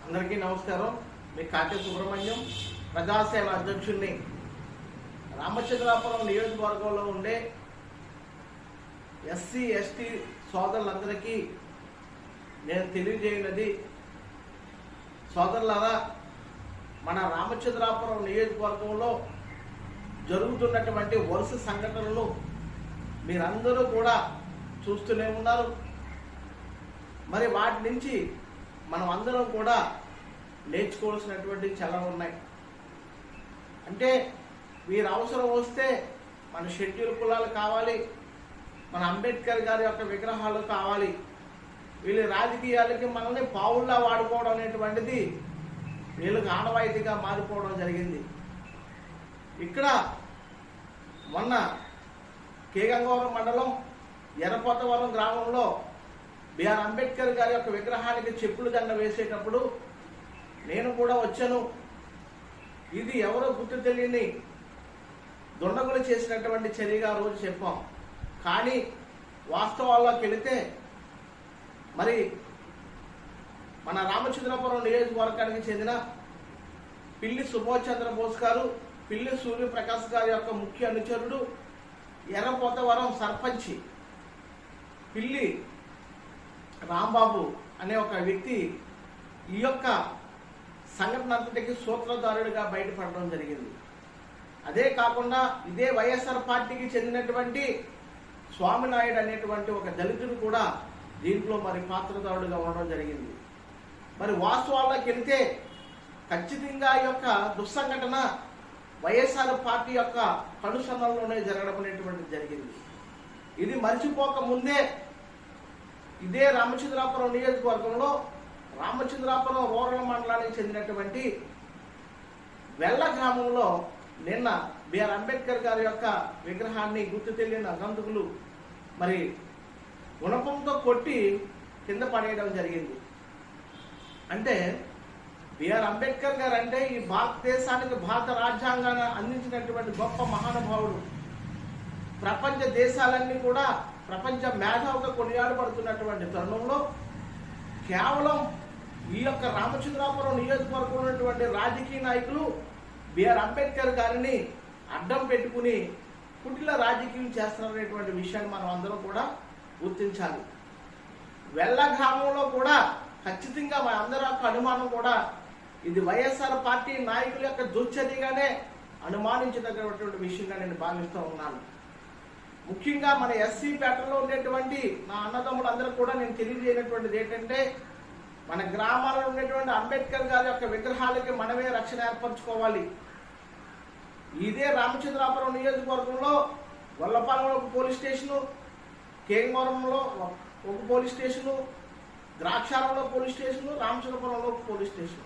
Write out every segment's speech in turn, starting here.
అందరికీ నమస్కారం. మీ కాటే సుబ్రహ్మణ్యం, ప్రజాసేన అధ్యక్షుడిని. రామచంద్రాపురం నియోజకవర్గంలో ఉండే ఎస్సీ ఎస్టీ సోదరులందరికీ నేను తెలియజేయనది, సోదరులారా, మన రామచంద్రాపురం నియోజకవర్గంలో జరుగుతున్నటువంటి వరుస సంఘటనలు మీరందరూ కూడా చూస్తూనే ఉన్నారు. మరి వాటి నుంచి మనం అందరం కూడా నేర్చుకోవాల్సినటువంటి చాలా ఉన్నాయి. అంటే వీరు అవసరం వస్తే మన షెడ్యూల్ కులాలు కావాలి, మన అంబేద్కర్ గారి యొక్క విగ్రహాలు కావాలి, వీళ్ళ రాజకీయాలకి మనల్ని పావుల్లా వాడుకోవడం అనేటువంటిది వీళ్ళకి ఆనవాయితీగా మారిపోవడం జరిగింది. ఇక్కడ మొన్న కేగంగవరం మండలం ఎర్రపోతవరం గ్రామంలో బిఆర్ అంబేద్కర్ గారి యొక్క విగ్రహానికి చెప్పులు దండ వేసేటప్పుడు నేను కూడా వచ్చాను. ఇది ఎవరో గుర్తు తెలియని దుండగులు చేసినటువంటి చర్యగా రోజు చెప్పాం. కానీ వాస్తవాల్లోకి వెళితే మరి మన రామచంద్రపురం నియోజకవర్గానికి చెందిన పిల్లి సుభాష్ చంద్రబోస్ గారు, పిల్లి సూర్యప్రకాష్ గారి యొక్క ముఖ్య అనుచరుడు, ఎర్రపోతవరం సర్పంచి పిల్లి రాంబాబు అనే ఒక వ్యక్తి ఈ యొక్క సంఘటన అంతటికి సూత్రధారుడిగా బయటపడడం జరిగింది. అదే కాకుండా ఇదే వైఎస్ఆర్ పార్టీకి చెందినటువంటి స్వామినాయుడు అనేటువంటి ఒక దళితుడు కూడా దీంట్లో మరి పాత్రధారుడిగా ఉండడం జరిగింది. మరి వాస్తవాల్లోకి వెళితే ఖచ్చితంగా ఈ యొక్క దుస్సంఘటన వైఎస్ఆర్ పార్టీ యొక్క కనుసన్నల్లోనే జరగడం అనేటువంటిది జరిగింది. ఇది మర్చిపోక ముందే ఇదే రామచంద్రాపురం నియోజకవర్గంలో రామచంద్రాపురం రూరల్ మండలానికి చెందినటువంటి వెల్ల గ్రామంలో నిన్న బిఆర్ అంబేద్కర్ గారి యొక్క విగ్రహాన్ని గుర్తు తెలియని అగంతకులు మరి గుణపంతో కొట్టి కింద పడేయడం జరిగింది. అంటే బిఆర్ అంబేద్కర్ గారు అంటే ఈ భారతదేశానికి భారత రాజ్యాంగాన్ని అందించినటువంటి గొప్ప మహానుభావుడు. ప్రపంచ దేశాలన్నీ కూడా ప్రపంచ మేధావుగా కొనియాడబడుతున్నటువంటి తరుణంలో కేవలం ఈ యొక్క రామచంద్రాపురం నియోజకవర్గంలో ఉన్నటువంటి రాజకీయ నాయకులు బిఆర్ అంబేద్కర్ గారిని అడ్డం పెట్టుకుని కుటిల రాజకీయం చేస్తున్నారనేటువంటి విషయాన్ని మనం అందరం కూడా గుర్తించాలి. వెల్ల గ్రామంలో కూడా ఖచ్చితంగా మన అందరి యొక్క అనుమానం కూడా ఇది వైఎస్ఆర్ పార్టీ నాయకుల యొక్క దుశ్చర్యగానే అనుమానించదగినటువంటి విషయంగా నేను భావిస్తూ ఉన్నాను. ముఖ్యంగా మన ఎస్సీ పేటలో ఉండేటువంటి నా అన్నదమ్ములు అందరూ కూడా నేను తెలియజేయనటువంటిది ఏంటంటే, మన గ్రామాలలో ఉండేటువంటి అంబేద్కర్ గారి యొక్క విగ్రహాలకి మనమే రక్షణ ఏర్పరచుకోవాలి. ఇదే రామచంద్రాపురం నియోజకవర్గంలో వల్లపాలెంలో ఒక పోలీస్ స్టేషను, కేంగవరంలో ఒక పోలీస్ స్టేషను, ద్రాక్షారంలో పోలీస్ స్టేషను, రామచంద్రపురంలో ఒక పోలీస్ స్టేషన్.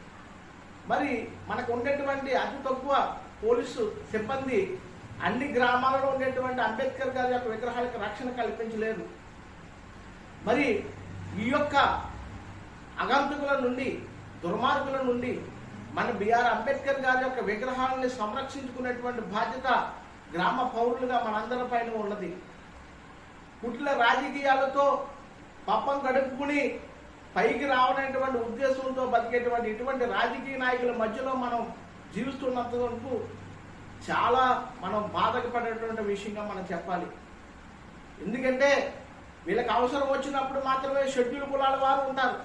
మరి మనకు ఉండేటువంటి అతి తక్కువ పోలీసు సిబ్బంది అన్ని గ్రామాలలో ఉండేటువంటి అంబేద్కర్ గారి యొక్క విగ్రహాలకు రక్షణ కల్పించలేదు. మరి ఈ యొక్క అగంతకుల నుండి, దుర్మార్గుల నుండి మన బిఆర్ అంబేద్కర్ గారి యొక్క విగ్రహాలని సంరక్షించుకునేటువంటి బాధ్యత గ్రామ పౌరులుగా మనందరి పైన ఉన్నది. కుట్ల రాజకీయాలతో పాపం గడుపుకుని పైకి రావనటువంటి ఉద్దేశంతో బతికేటువంటి ఇటువంటి రాజకీయ నాయకుల మధ్యలో మనం జీవిస్తున్నంత వరకు చాలా మనం బాధపడేటువంటి విషయంగా మనం చెప్పాలి. ఎందుకంటే వీళ్ళకి అవసరం వచ్చినప్పుడు మాత్రమే షెడ్యూల్ కులాల వారు ఉంటారు.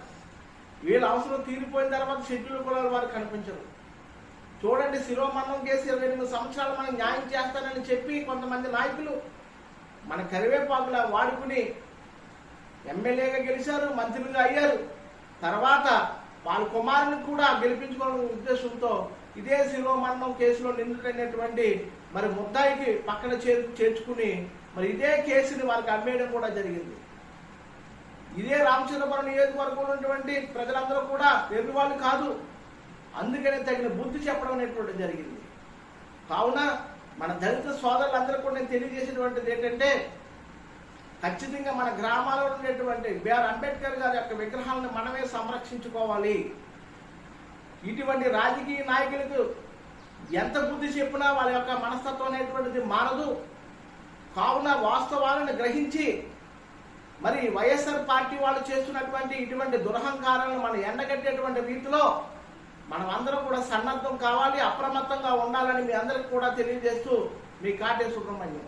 వీళ్ళ అవసరం తీరిపోయిన తర్వాత షెడ్యూల్ కులాల వారు కనిపించరు. చూడండి, శిరోమన్నం కేసు 28 సంవత్సరాలు మనం న్యాయం చేస్తానని చెప్పి కొంతమంది నాయకులు మన కరివేపాకులా వాడుకుని ఎమ్మెల్యేగా గెలిచారు, మంత్రులుగా అయ్యారు. తర్వాత వాళ్ళ కుమారుని కూడా గెలిపించుకోవాలనే ఉద్దేశంతో ఇదే శిరోమన్నం కేసులో నిందితుడైనటువంటి మరి ముద్దాయికి పక్కన చేర్చుకుని మరి ఇదే కేసుని వారికి అమ్మేయడం కూడా జరిగింది. ఇదే రామచంద్రపురం నియోజకవర్గంలో ఉన్నటువంటి ప్రజలందరూ కూడా ఎర్రి వాళ్ళు కాదు, అందుకనే తగిన బుద్ధి చెప్పడం అనేటువంటి జరిగింది. కావున మన దళిత సోదరులందరూ కూడా నేను తెలియజేసేటువంటిది ఏంటంటే, ఖచ్చితంగా మన గ్రామాల్లో ఉండేటువంటి బిఆర్ అంబేద్కర్ గారి యొక్క విగ్రహాలను మనమే సంరక్షించుకోవాలి. ఇటువంటి రాజకీయ నాయకులకు ఎంత బుద్ధి చెప్పినా వాళ్ళ యొక్క మనస్తత్వం అనేటువంటిది మారదు. కావున వాస్తవాలను గ్రహించి మరి వైఎస్ఆర్ పార్టీ వాళ్ళు చేస్తున్నటువంటి ఇటువంటి దురహంకారాలను మనం ఎండగట్టేటువంటి రీతిలో మనం అందరం కూడా సన్నద్ధం కావాలి, అప్రమత్తంగా ఉండాలని మీ అందరికి కూడా తెలియజేస్తూ మీ కాటే సుబ్రహ్మణ్యం.